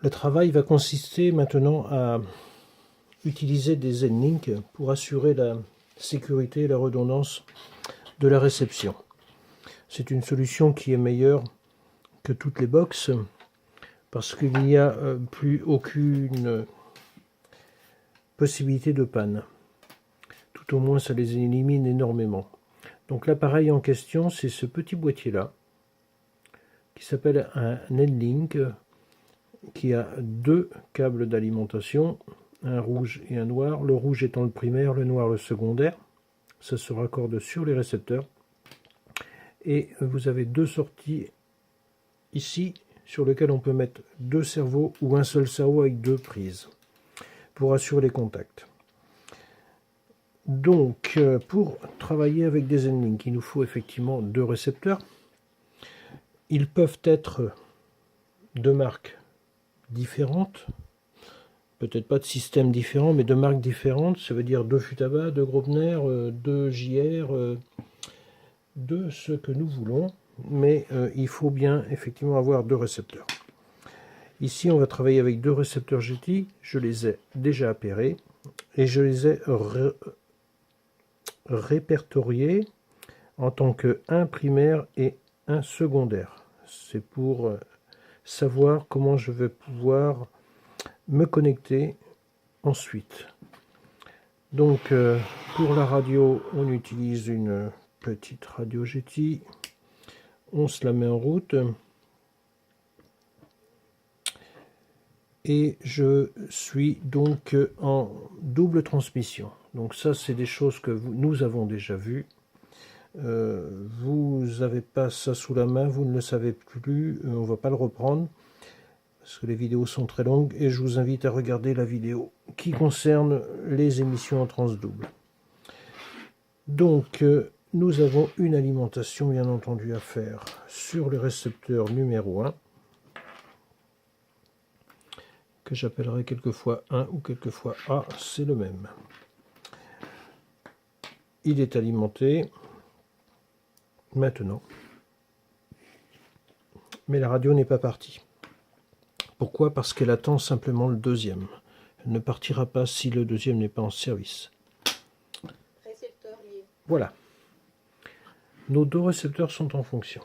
Le travail va consister maintenant à utiliser des Zenlink pour assurer la sécurité et la redondance de la réception. C'est une solution qui est meilleure que toutes les box parce qu'il n'y a plus aucune possibilité de panne. Tout au moins, ça les élimine énormément. Donc l'appareil en question, c'est ce petit boîtier-là, qui s'appelle un Zenlink, qui a deux câbles d'alimentation, un rouge et un noir, le rouge étant le primaire, le noir le secondaire. Ça se raccorde sur les récepteurs. Et vous avez deux sorties ici, sur lesquelles on peut mettre deux cerveaux ou un seul cerveau avec deux prises, pour assurer les contacts. Donc, pour travailler avec des Zenlink, il nous faut effectivement deux récepteurs. Ils peuvent être de marques différentes, peut-être pas de systèmes différents, mais de marques différentes. Ça veut dire deux Futaba, deux Grosvenor, deux JR, de ce que nous voulons, mais il faut bien effectivement avoir deux récepteurs. Ici, on va travailler avec deux récepteurs GT. Je les ai déjà appairés et je les ai répertoriés en tant que un primaire et un secondaire. C'est pour savoir comment je vais pouvoir me connecter ensuite. Donc pour la radio, on utilise une petite radio GT. On se la met en route. Et je suis donc en double transmission. Donc ça, c'est des choses que nous avons déjà vues. Vous n'avez pas ça sous la main, vous ne le savez plus, on ne va pas le reprendre, parce que les vidéos sont très longues, et je vous invite à regarder la vidéo qui concerne les émissions en transdouble. Donc, nous avons une alimentation, bien entendu, à faire sur le récepteur numéro 1, que j'appellerai quelquefois 1 ou quelquefois A, c'est le même. Il est alimenté maintenant, mais la radio n'est pas partie. Pourquoi? Parce qu'elle attend simplement le deuxième. Elle ne partira pas si le deuxième n'est pas en service. Récepteur lié. Voilà. Nos deux récepteurs sont en fonction.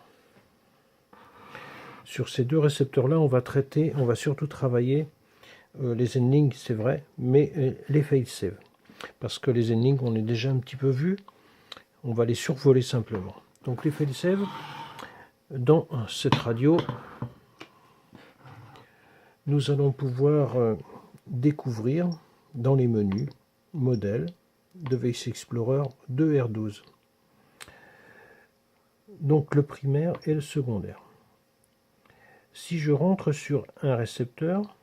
Sur ces deux récepteurs-là, on va surtout travailler les Zenlink, c'est vrai, mais les fail-safe. Parce que les Zenlink, on est déjà un petit peu vu. On va les survoler simplement. Donc les fail-safe, dans cette radio, nous allons pouvoir découvrir dans les menus modèles de VX Explorer 2R12. Donc le primaire et le secondaire. Si je rentre sur un récepteur,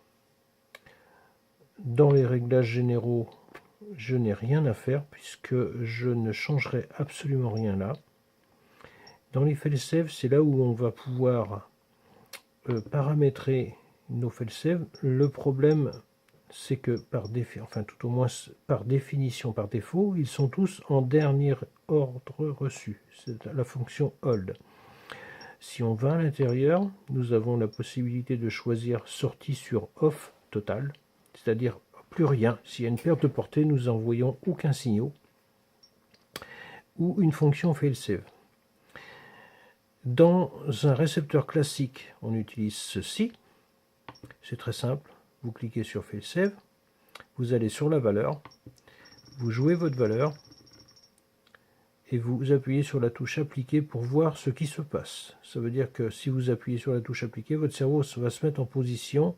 dans les réglages généraux, je n'ai rien à faire puisque je ne changerai absolument rien là. Dans les fail-safe, c'est là où on va pouvoir paramétrer nos fail-safe. Le problème, c'est que tout au moins par définition, par défaut, ils sont tous en dernier ordre reçu. C'est la fonction hold. Si on va à l'intérieur, nous avons la possibilité de choisir sortie sur off total, c'est-à-dire plus rien. S'il y a une perte de portée, nous n'envoyons aucun signal, ou une fonction fail-safe. Dans un récepteur classique, on utilise ceci. C'est très simple. Vous cliquez sur fail-safe, vous allez sur la valeur, vous jouez votre valeur et vous appuyez sur la touche appliquer pour voir ce qui se passe. Ça veut dire que si vous appuyez sur la touche appliquer, votre cerveau va se mettre en position.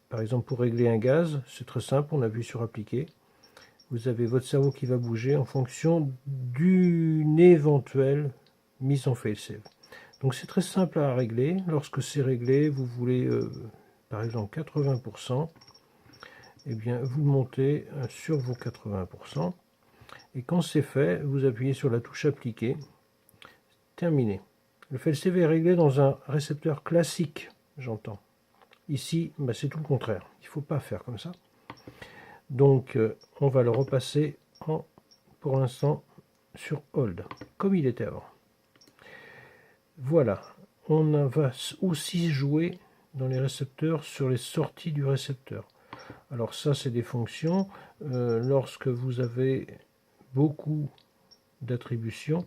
Par exemple, pour régler un gaz, c'est très simple, on appuie sur appliquer. Vous avez votre cerveau qui va bouger en fonction d'une éventuelle mise en fail-safe. Donc c'est très simple à régler. Lorsque c'est réglé, vous voulez par exemple 80%, et bien vous montez sur vos 80%. Et quand c'est fait, vous appuyez sur la touche appliquer. Terminé. Le fail-safe est réglé dans un récepteur classique, j'entends. Ici, c'est tout le contraire. Il ne faut pas faire comme ça. Donc, on va le repasser pour l'instant sur hold, comme il était avant. Voilà. On va aussi jouer dans les récepteurs sur les sorties du récepteur. Alors ça, c'est des fonctions. Lorsque vous avez beaucoup d'attributions,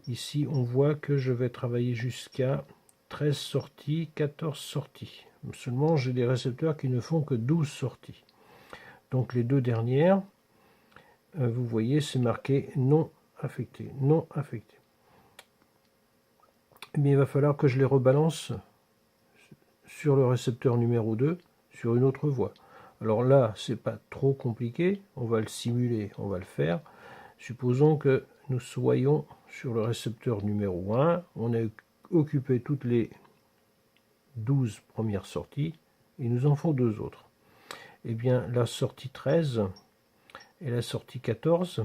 ici, on voit que je vais travailler jusqu'à 13 sorties, 14 sorties. Seulement, j'ai des récepteurs qui ne font que 12 sorties. Donc les deux dernières, vous voyez, c'est marqué non affecté, non affecté. Mais il va falloir que je les rebalance sur le récepteur numéro 2, sur une autre voie. Alors là, c'est pas trop compliqué, on va le simuler, on va le faire. Supposons que nous soyons sur le récepteur numéro 1, on a occupé toutes les 12 premières sorties, il nous en faut deux autres. Eh bien, la sortie 13 et la sortie 14,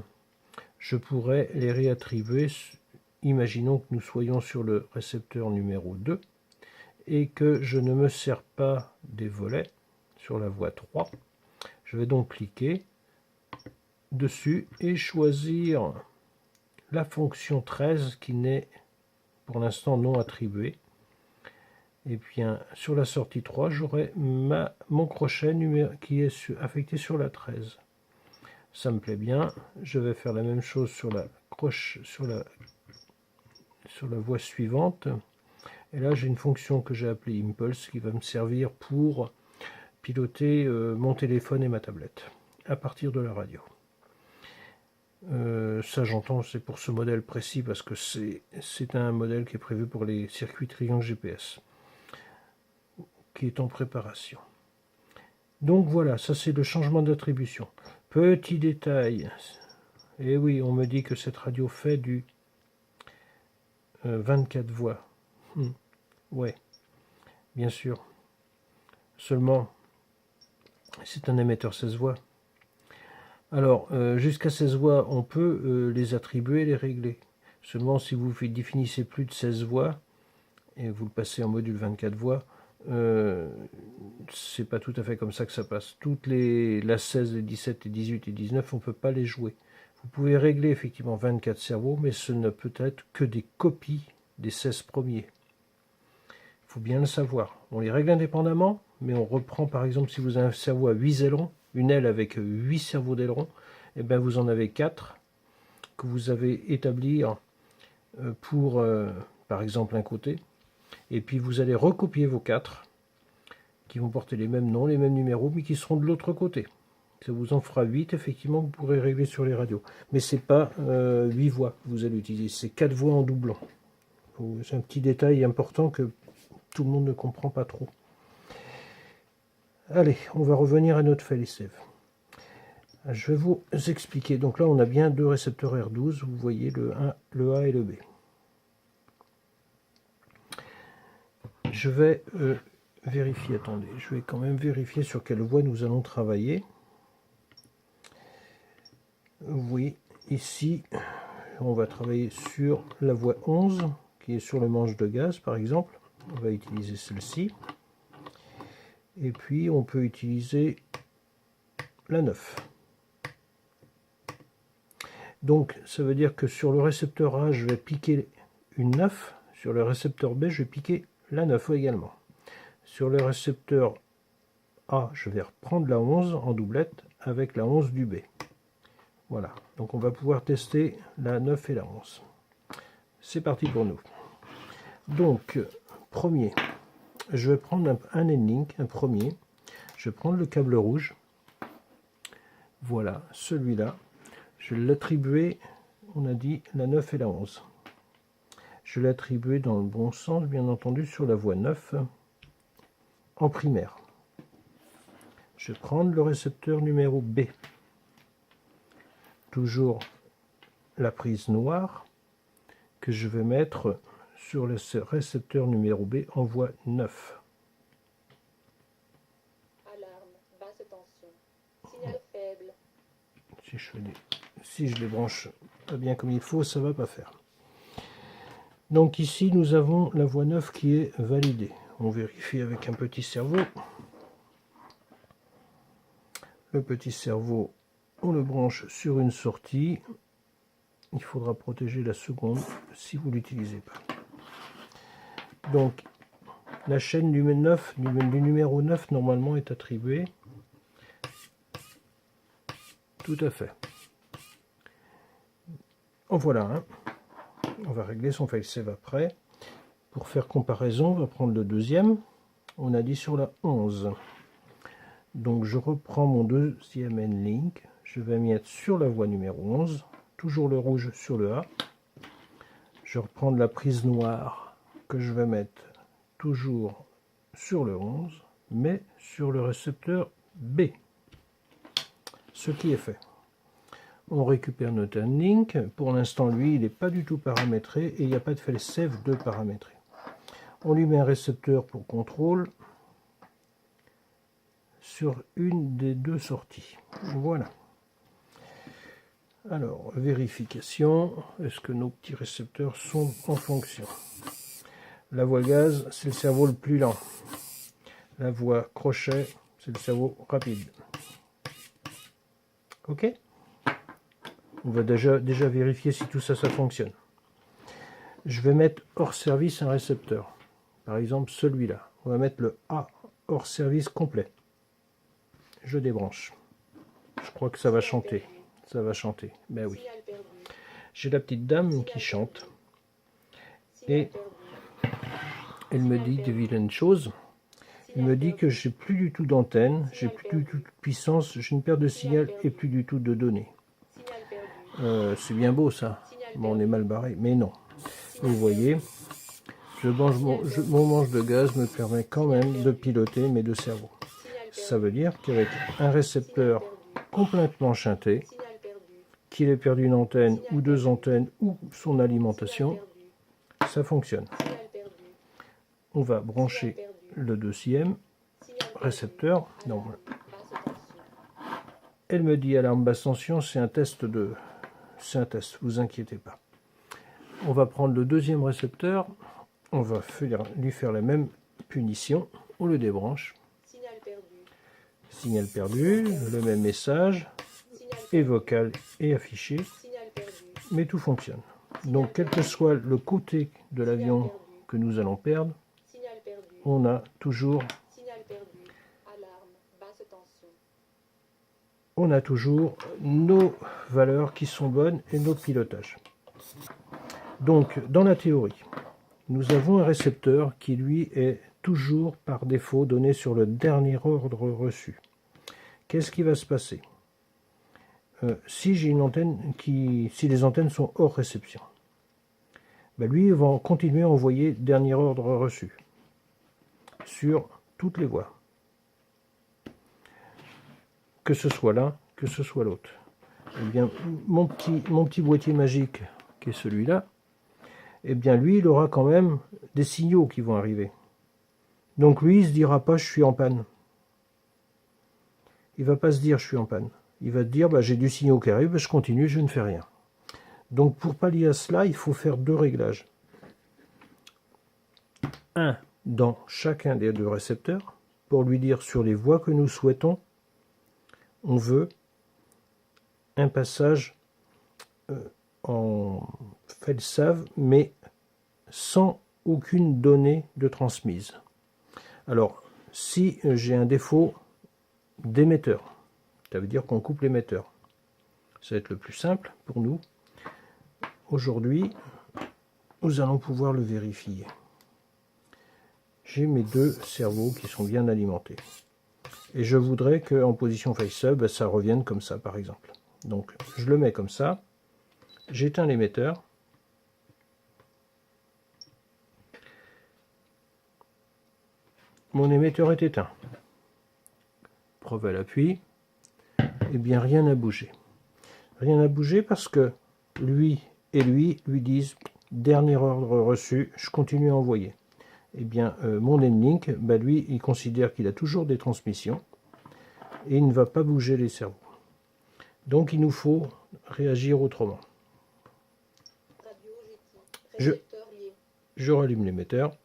je pourrais les réattribuer. Imaginons que nous soyons sur le récepteur numéro 2 et que je ne me sers pas des volets sur la voie 3. Je vais donc cliquer dessus et choisir la fonction 13 qui n'est pour l'instant non attribuée. Et bien sur la sortie 3, j'aurai mon crochet qui est affecté sur la 13. Ça me plaît bien. Je vais faire la même chose sur la voie suivante. Et là, j'ai une fonction que j'ai appelée Impulse qui va me servir pour piloter mon téléphone et ma tablette à partir de la radio. Ça, j'entends, c'est pour ce modèle précis parce que c'est un modèle qui est prévu pour les circuits triangle GPS, qui est en préparation. Donc voilà, ça c'est le changement d'attribution. Petit détail, et oui, on me dit que cette radio fait du 24 voix. Ouais, bien sûr. Seulement, c'est un émetteur 16 voix. Alors, jusqu'à 16 voix, on peut les attribuer et les régler. Seulement, si vous définissez plus de 16 voix, et vous le passez en module 24 voix, c'est pas tout à fait comme ça que ça passe. La 16, les 17, les 18 et 19, on ne peut pas les jouer. Vous pouvez régler effectivement 24 cerveaux, mais ce ne peut être que des copies des 16 premiers. Il faut bien le savoir. On les règle indépendamment, mais on reprend par exemple si vous avez un cerveau à 8 ailerons, une aile avec 8 cerveaux d'ailerons, et bien vous en avez 4 que vous avez établir pour par exemple un côté, et puis vous allez recopier vos 4 qui vont porter les mêmes noms, les mêmes numéros, mais qui seront de l'autre côté. Ça vous en fera 8 effectivement que vous pourrez régler sur les radios. Mais c'est pas 8 voix que vous allez utiliser, c'est 4 voix en doublant. C'est un petit détail important que tout le monde ne comprend pas trop. Allez, on va revenir à notre fail-safe. Je vais vous expliquer. Donc là, on a bien deux récepteurs R12. Vous voyez le A et le B. Je vais vérifier. Attendez, je vais quand même vérifier sur quelle voie nous allons travailler. Oui, ici, on va travailler sur la voie 11, qui est sur le manche de gaz, par exemple. On va utiliser celle-ci. Et puis, on peut utiliser la 9. Donc, ça veut dire que sur le récepteur A, je vais piquer une 9. Sur le récepteur B, je vais piquer la 9 également. Sur le récepteur A, je vais reprendre la 11 en doublette avec la 11 du B. Voilà. Donc, on va pouvoir tester la 9 et la 11. C'est parti pour nous. Donc, premier, je vais prendre un N-Link, un premier. Je vais prendre le câble rouge. Voilà, celui-là. Je vais l'attribuer, on a dit, la 9 et la 11. Je vais l'attribuer dans le bon sens, bien entendu, sur la voie 9, en primaire. Je vais prendre le récepteur numéro B. Toujours la prise noire, que je vais mettre sur le récepteur numéro B en voie 9. Alarme, basse tension. Signal faible. Si je les branche pas bien comme il faut, ça va pas faire. Donc ici, nous avons la voie 9 qui est validée. On vérifie avec un petit cerveau. Le petit cerveau, on le branche sur une sortie. Il faudra protéger la seconde si vous ne l'utilisez pas. Donc La chaîne du numéro 9 normalement est attribuée. Tout à fait. En voilà un. On va régler son failsave après. Pour faire comparaison, on va prendre le deuxième. On a dit sur la 11. Donc je reprends mon deuxième N-Link. Je vais mettre sur la voie numéro 11. Toujours le rouge sur le A. Je reprends la prise noire que je vais mettre toujours sur le 11, mais sur le récepteur B. Ce qui est fait. On récupère notre N-Link. Pour l'instant, lui, il n'est pas du tout paramétré et il n'y a pas de failsafe de paramétrer. On lui met un récepteur pour contrôle sur une des deux sorties. Voilà. Alors, vérification. Est-ce que nos petits récepteurs sont en fonction? La voie gaz, c'est le cerveau le plus lent. La voie crochet, c'est le cerveau rapide. OK? On va déjà vérifier si tout ça, ça fonctionne. Je vais mettre hors service un récepteur. Par exemple, celui-là. On va mettre le A hors service complet. Je débranche. Je crois que ça va chanter. Ça va chanter. Ben oui. J'ai la petite dame qui chante. Et elle me dit de vilaines choses. Elle me dit que j'ai plus du tout d'antenne, j'ai plus du tout de puissance, j'ai une perte de signal et plus du tout de données. C'est bien beau ça. Bon, on est mal barré, mais non. Vous voyez, mon manche de gaz me permet quand même de piloter mes deux cerveaux. Ça veut dire qu'avec un récepteur complètement chanté, qu'il ait perdu une antenne ou deux antennes ou son alimentation, ça fonctionne. On va brancher le deuxième récepteur. Donc, elle me dit alarme basse tension, c'est un test, vous inquiétez pas. On va prendre le deuxième récepteur, on va lui faire la même punition, on le débranche. Signal perdu, le même message, et vocal et affiché, mais tout fonctionne. Donc quel que soit le côté de l'avion que nous allons perdre, on a toujours nos valeurs qui sont bonnes et notre pilotage. Donc dans la théorie, nous avons un récepteur qui lui est toujours par défaut donné sur le dernier ordre reçu. Qu'est-ce qui va se passer si j'ai une antenne si les antennes sont hors réception? Ben lui, il va continuer à envoyer dernier ordre reçu sur toutes les voies. Que ce soit l'un, que ce soit l'autre. Eh bien, mon petit boîtier magique, qui est celui-là, eh bien, lui, il aura quand même des signaux qui vont arriver. Donc, lui, il ne se dira pas « je suis en panne ». Il ne va pas se dire « je suis en panne ». Il va te dire bah, « j'ai du signal qui arrive, bah, je continue, je ne fais rien ». Donc, pour pallier à cela, il faut faire deux réglages. Un dans chacun des deux récepteurs, pour lui dire sur les voies que nous souhaitons, on veut un passage en failsafe, mais sans aucune donnée de transmise. Alors, si j'ai un défaut d'émetteur, ça veut dire qu'on coupe l'émetteur. Ça va être le plus simple pour nous. Aujourd'hui, nous allons pouvoir le vérifier. J'ai mes deux cerveaux qui sont bien alimentés. Et je voudrais qu'en position failsafe, ça revienne comme ça, par exemple. Donc, je le mets comme ça. J'éteins l'émetteur. Mon émetteur est éteint. Preuve à l'appui. Eh bien, rien n'a bougé. Rien n'a bougé parce que lui et lui disent dernier ordre reçu, je continue à envoyer. Eh bien, mon N-Link, bah, lui, il considère qu'il a toujours des transmissions et il ne va pas bouger les cerveaux. Donc, il nous faut réagir autrement. Je rallume l'émetteur.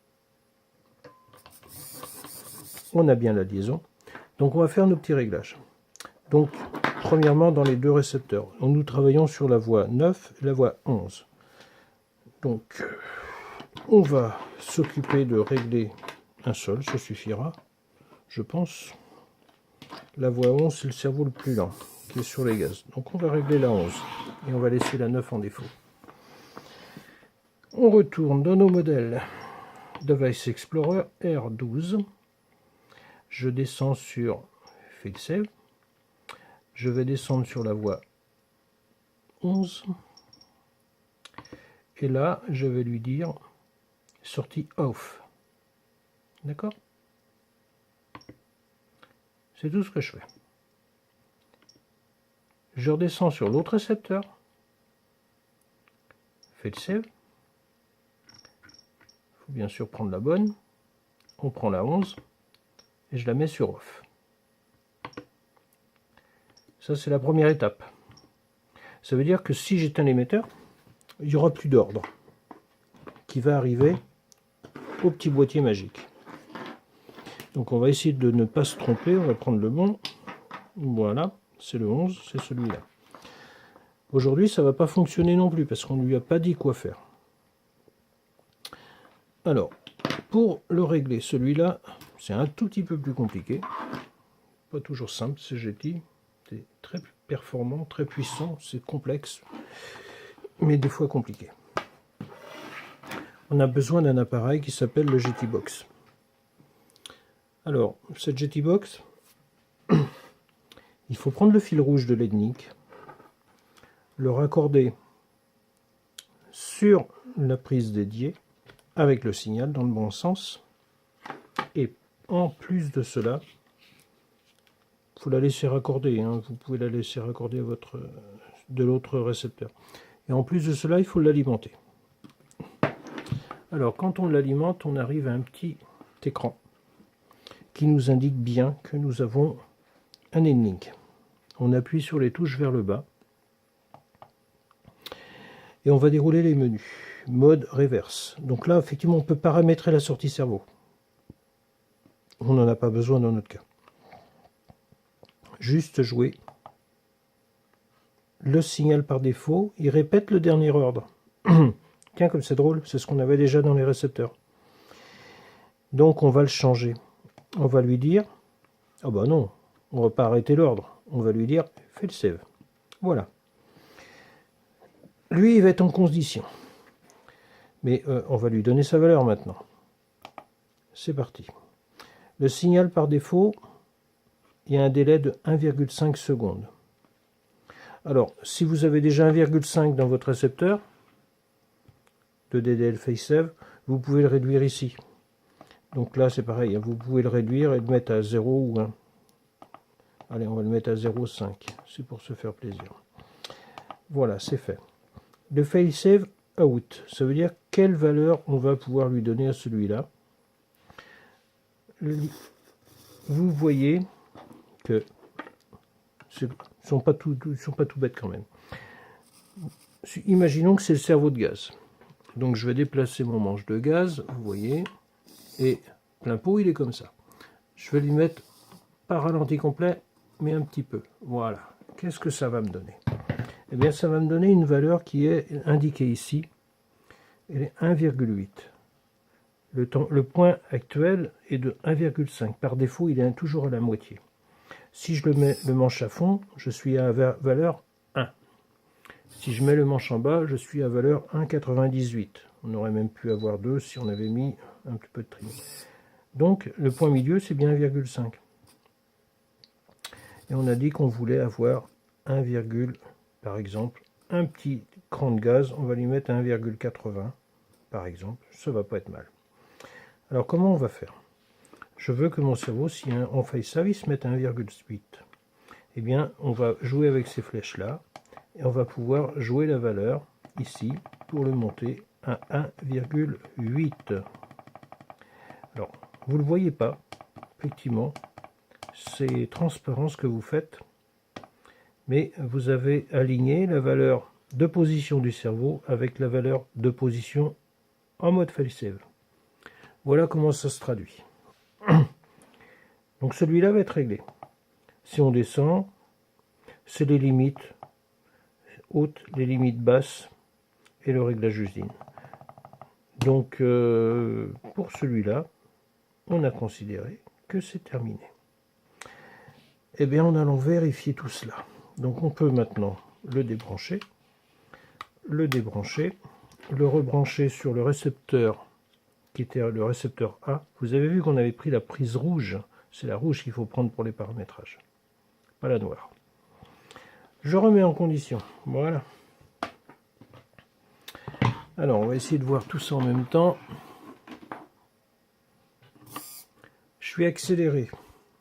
On a bien la liaison. Donc, on va faire nos petits réglages. Donc, premièrement, dans les deux récepteurs, nous travaillons sur la voie 9 et la voie 11. Donc, on va s'occuper de régler un seul, ça suffira, je pense. La voie 11, c'est le cerveau le plus lent, qui est sur les gaz. Donc on va régler la 11, et on va laisser la 9 en défaut. On retourne dans nos modèles Device Explorer R12. Je descends sur FailSafe. Je vais descendre sur la voie 11. Et là, je vais lui dire sortie off. D'accord? C'est tout ce que je fais. Je redescends sur l'autre récepteur. FailSafe. Il faut bien sûr prendre la bonne. On prend la 11 et je la mets sur off. Ça, c'est la première étape. Ça veut dire que si j'éteins l'émetteur, il n'y aura plus d'ordre qui va arriver au petit boîtier magique. Donc on va essayer de ne pas se tromper, on va prendre le bon. Voilà, c'est le 11, c'est celui-là. Aujourd'hui, ça ne va pas fonctionner non plus parce qu'on ne lui a pas dit quoi faire. Alors, pour le régler, celui-là, c'est un tout petit peu plus compliqué. Pas toujours simple, ce GT. C'est très performant, très puissant, c'est complexe, mais des fois compliqué. On a besoin d'un appareil qui s'appelle le GT Box. Alors, cette GT Box, il faut prendre le fil rouge de l'EDNIC, le raccorder sur la prise dédiée avec le signal dans le bon sens, et en plus de cela, il faut la laisser raccorder, hein. Vous pouvez la laisser raccorder à de l'autre récepteur. Et en plus de cela, il faut l'alimenter. Alors, quand on l'alimente, on arrive à un petit écran qui nous indique bien que nous avons un EDNIC. On appuie sur les touches vers le bas et on va dérouler les menus. Mode reverse. Donc là, effectivement, on peut paramétrer la sortie cerveau. On n'en a pas besoin dans notre cas. Juste jouer le signal par défaut. Il répète le dernier ordre. Tiens, comme c'est drôle, c'est ce qu'on avait déjà dans les récepteurs. Donc on va le changer. On va lui dire, ah bah non, on ne va pas arrêter l'ordre. On va lui dire, fais le save. Voilà. Lui, il va être en condition. Mais on va lui donner sa valeur maintenant. C'est parti. Le signal par défaut, il y a un délai de 1,5 secondes. Alors, si vous avez déjà 1,5 dans votre récepteur de DDL FaceSave, vous pouvez le réduire ici. Donc là, c'est pareil, vous pouvez le réduire et le mettre à 0 ou 1. Allez, on va le mettre à 0,5. C'est pour se faire plaisir. Voilà, c'est fait. Le FaceSave out, ça veut dire quelle valeur on va pouvoir lui donner à celui-là. Vous voyez que ils sont pas tout bêtes quand même. Imaginons que c'est le cerveau de gaz. Donc je vais déplacer mon manche de gaz, vous voyez, et plein pot il est comme ça. Je vais lui mettre pas ralenti complet, mais un petit peu. Voilà. Qu'est-ce que ça va me donner? Eh bien ça va me donner une valeur qui est indiquée ici. Elle est 1,8. Le point actuel est de 1,5. Par défaut, il est toujours à la moitié. Si je le mets le manche à fond, je suis à valeur 1. Si je mets le manche en bas, je suis à valeur 1,98. On aurait même pu avoir 2 si on avait mis un petit peu de trim. Donc le point milieu, c'est bien 1,5. Et on a dit qu'on voulait avoir 1, par exemple, un petit cran de gaz, on va lui mettre 1,80 par exemple, ça va pas être mal. Alors comment on va faire? Je veux que mon cerveau, si on fait ça, il se mette à 1,8. Eh bien, on va jouer avec ces flèches-là, et on va pouvoir jouer la valeur ici, pour le monter à 1,8. Alors, vous ne le voyez pas, effectivement, c'est transparent ce que vous faites, mais vous avez aligné la valeur de position du cerveau avec la valeur de position en mode FaceSave. Voilà comment ça se traduit. Donc celui-là va être réglé. Si on descend, c'est les limites hautes, les limites basses et le réglage usine. Donc pour celui-là, on a considéré que c'est terminé. Eh bien, en allant vérifier tout cela. Donc, on peut maintenant le débrancher, le rebrancher sur le récepteur qui était le récepteur A. Vous avez vu qu'on avait pris la prise rouge. C'est la rouge qu'il faut prendre pour les paramétrages, pas la noire. Je remets en condition. Voilà. Alors, on va essayer de voir tout ça en même temps. Je suis accéléré.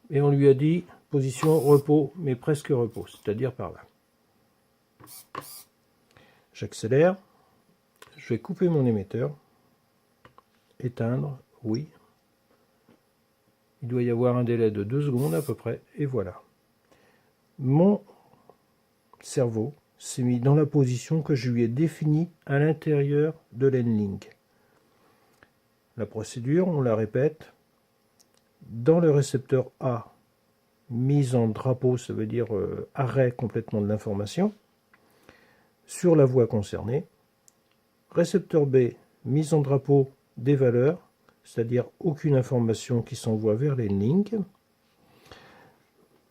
Et on lui a dit position repos, mais presque repos, c'est-à-dire par là. J'accélère. Je vais couper mon émetteur. Éteindre, oui. Il doit y avoir un délai de 2 secondes à peu près. Et voilà. Mon cerveau s'est mis dans la position que je lui ai définie à l'intérieur de l'N-Link. La procédure, on la répète. Dans le récepteur A, mise en drapeau, ça veut dire arrêt complètement de l'information, sur la voie concernée. Récepteur B, mise en drapeau des valeurs, c'est-à-dire aucune information qui s'envoie vers l'N-Link.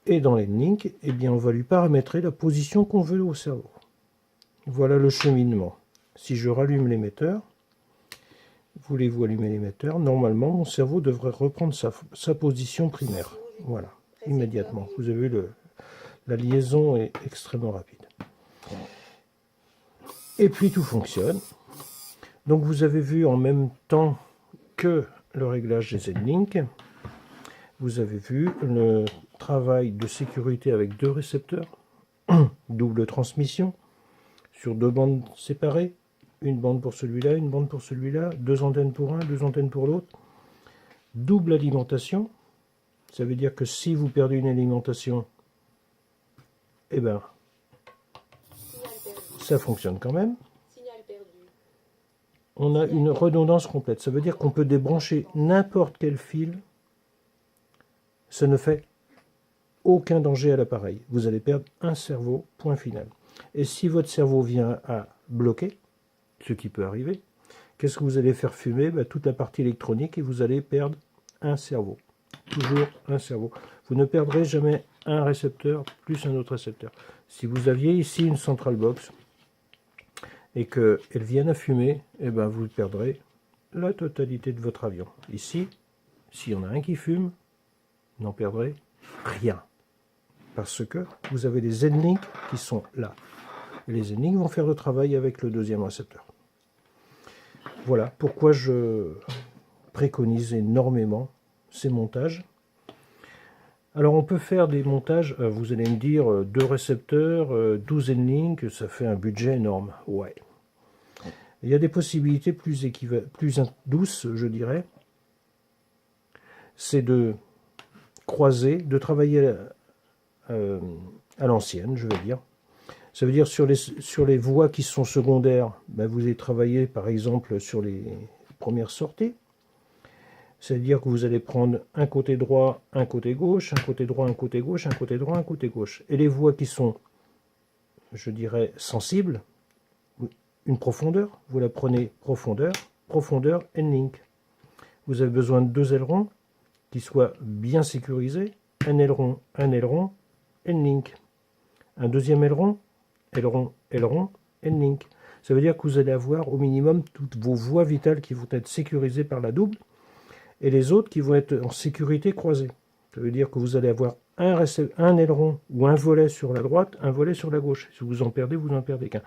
Et dans l'N-Link, eh bien, on va lui paramétrer la position qu'on veut au cerveau. Voilà le cheminement. Si je rallume l'émetteur, voulez-vous allumer l'émetteur? Normalement, mon cerveau devrait reprendre sa position primaire. Voilà, immédiatement. Vous avez vu, la liaison est extrêmement rapide. Et puis tout fonctionne. Donc vous avez vu en même temps que le réglage des N-Link, vous avez vu le travail de sécurité avec 2 récepteurs, double transmission, sur 2 bandes séparées, une bande pour celui-là, une bande pour celui-là, 2 antennes pour un, 2 antennes pour l'autre, double alimentation, ça veut dire que si vous perdez une alimentation, eh ben, ça fonctionne quand même. On a une redondance complète. Ça veut dire qu'on peut débrancher n'importe quel fil. Ça ne fait aucun danger à l'appareil. Vous allez perdre un cerveau, point final. Et si votre cerveau vient à bloquer, ce qui peut arriver, qu'est-ce que vous allez faire fumer? Toute la partie électronique et vous allez perdre un cerveau. Toujours un cerveau. Vous ne perdrez jamais un récepteur plus un autre récepteur. Si vous aviez ici une central box, et qu'elle vienne à fumer, eh ben vous perdrez la totalité de votre avion. Ici, s'il y en a un qui fume, vous n'en perdrez rien. Parce que vous avez des N-Link qui sont là. Et les N-Link vont faire le travail avec le deuxième récepteur. Voilà pourquoi je préconise énormément ces montages. Alors on peut faire des montages, vous allez me dire 2 récepteurs, 12 N-Link, ça fait un budget énorme. Ouais. Il y a des possibilités plus douces, je dirais. C'est de croiser, de travailler à l'ancienne, je vais dire. Ça veut dire sur les voies qui sont secondaires, vous allez travailler par exemple sur les premières sorties. C'est-à-dire que vous allez prendre un côté droit, un côté gauche, un côté droit, un côté gauche, un côté droit, un côté gauche. Et les voies qui sont, je dirais, sensibles, une profondeur, vous la prenez profondeur, profondeur, N-Link. Vous avez besoin de 2 ailerons qui soient bien sécurisés, un aileron, N-Link. Un deuxième aileron, N-Link. Ça veut dire que vous allez avoir au minimum toutes vos voies vitales qui vont être sécurisées par la double, et les autres qui vont être en sécurité croisée. Ça veut dire que vous allez avoir un aileron ou un volet sur la droite, un volet sur la gauche. Si vous en perdez, vous n'en perdez qu'un.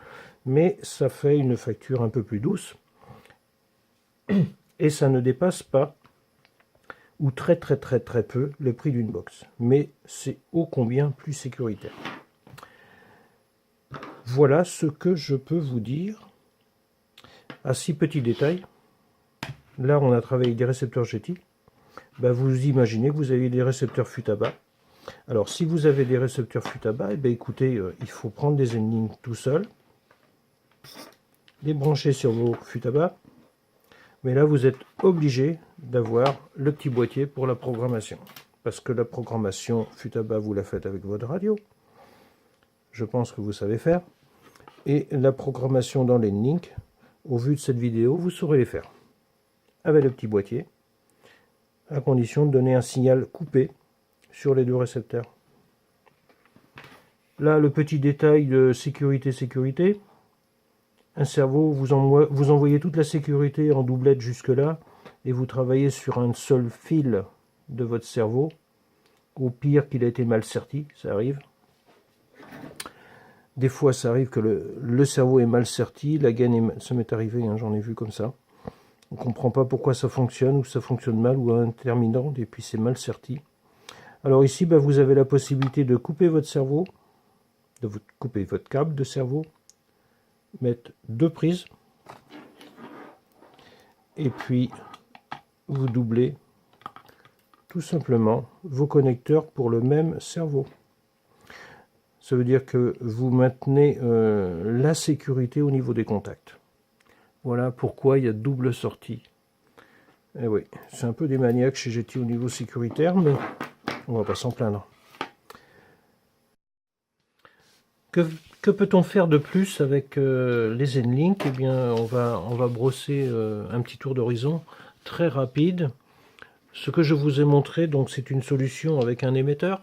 Mais ça fait une facture un peu plus douce. Et ça ne dépasse pas, ou très peu, le prix d'une box. Mais c'est ô combien plus sécuritaire. Voilà ce que je peux vous dire. À 6 petits détails. Là, on a travaillé avec des récepteurs GT. Vous imaginez que vous avez des récepteurs FUTABA. Alors, si vous avez des récepteurs FUTABA, écoutez, il faut prendre des N-Link tout seul, les brancher sur vos FUTABA. Mais là, vous êtes obligé d'avoir le petit boîtier pour la programmation. Parce que la programmation FUTABA, vous la faites avec votre radio. Je pense que vous savez faire. Et la programmation dans les N-Link, au vu de cette vidéo, vous saurez les faire. Avec le petit boîtier. à condition de donner un signal coupé sur les deux récepteurs. Là, le petit détail de sécurité. Un cerveau, vous envoyez toute la sécurité en doublette jusque-là, et vous travaillez sur un seul fil de votre cerveau. Au pire qu'il a été mal serti, ça arrive. Des fois, ça arrive que le cerveau est mal serti, la gaine ça m'est arrivé, hein, j'en ai vu comme ça. On ne comprend pas pourquoi ça fonctionne, ou ça fonctionne mal, ou interminable, et puis c'est mal serti. Alors ici, vous avez la possibilité de couper votre cerveau, couper votre câble de cerveau, mettre deux prises, et puis vous doublez tout simplement vos connecteurs pour le même cerveau. Ça veut dire que vous maintenez la sécurité au niveau des contacts. Voilà pourquoi il y a double sortie. Et oui, c'est un peu des maniaques chez GT au niveau sécuritaire, mais on va pas s'en plaindre. Que peut-on faire de plus avec les Zenlink? Eh bien, on va brosser un petit tour d'horizon très rapide. Ce que je vous ai montré, donc, c'est une solution avec un émetteur,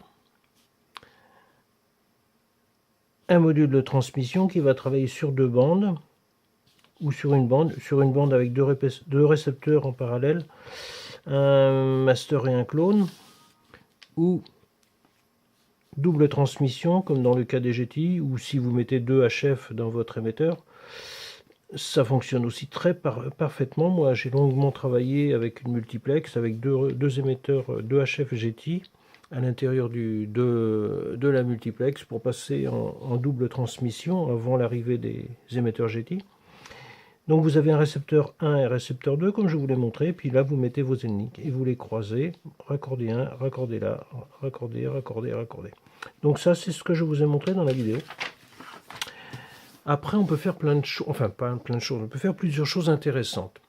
un module de transmission qui va travailler sur deux bandes, ou sur une bande avec deux récepteurs en parallèle, un master et un clone, ou double transmission, comme dans le cas des GTI, ou si vous mettez deux HF dans votre émetteur, ça fonctionne aussi très parfaitement. Moi, j'ai longuement travaillé avec une multiplex, avec deux émetteurs, deux HF GTI, à l'intérieur de la multiplex, pour passer en double transmission avant l'arrivée des émetteurs GTI. Donc vous avez un récepteur 1 et un récepteur 2, comme je vous l'ai montré, puis là vous mettez vos Zenlink et vous les croisez, raccordez un, raccordez là, raccordez, raccordez, raccordez. Donc ça, c'est ce que je vous ai montré dans la vidéo. Après, on peut faire plein de choses, enfin pas plein de choses, on peut faire plusieurs choses intéressantes.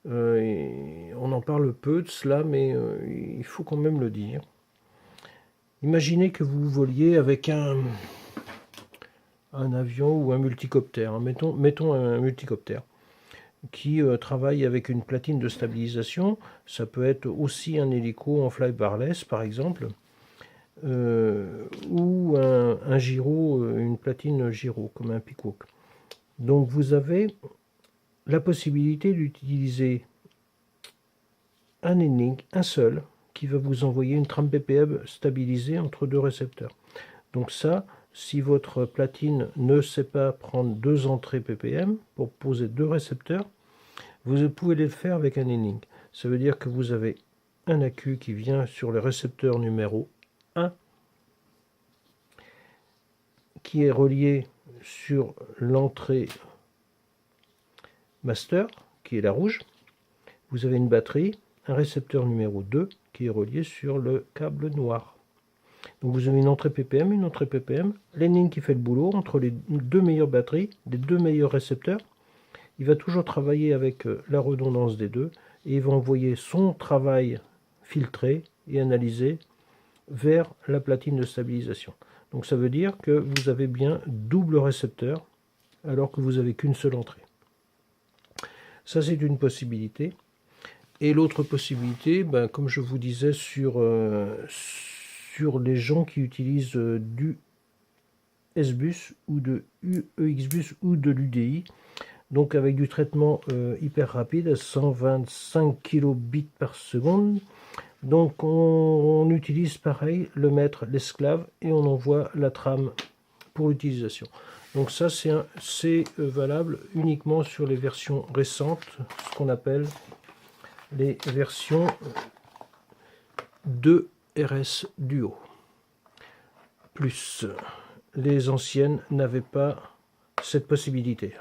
On en parle peu de cela, mais il faut quand même le dire. Imaginez que vous voliez avec un avion ou un multicoptère. Hein. Mettons un multicoptère qui travaille avec une platine de stabilisation. Ça peut être aussi un hélico en fly-barless, par exemple, ou un gyro, une platine gyro, comme un Peacock. Donc vous avez la possibilité d'utiliser un Zenlink, un seul, qui va vous envoyer une trame ppm stabilisée entre deux récepteurs. Donc ça, si votre platine ne sait pas prendre deux entrées ppm pour poser deux récepteurs, vous pouvez les faire avec un Zenlink. Ça veut dire que vous avez un AQ qui vient sur le récepteur numéro 1, qui est relié sur l'entrée master, qui est la rouge. Vous avez une batterie, un récepteur numéro 2, qui est relié sur le câble noir. Donc vous avez une entrée ppm, une entrée ppm, Zenlink qui fait le boulot entre les deux meilleures batteries, les deux meilleurs récepteurs. Il va toujours travailler avec la redondance des deux, et il va envoyer son travail filtré et analysé vers la platine de stabilisation. Donc ça veut dire que vous avez bien double récepteur, alors que vous n'avez qu'une seule entrée. Ça, c'est une possibilité. Et l'autre possibilité, comme je vous disais, sur les gens qui utilisent du S-Bus ou de EXBus ou de l'UDI, donc avec du traitement hyper rapide à 125 kilobits par seconde. Donc on utilise pareil le maître, l'esclave, et on envoie la trame pour l'utilisation. Donc ça, c'est valable uniquement sur les versions récentes, ce qu'on appelle les versions de RS Duo. Plus les anciennes n'avaient pas cette possibilité.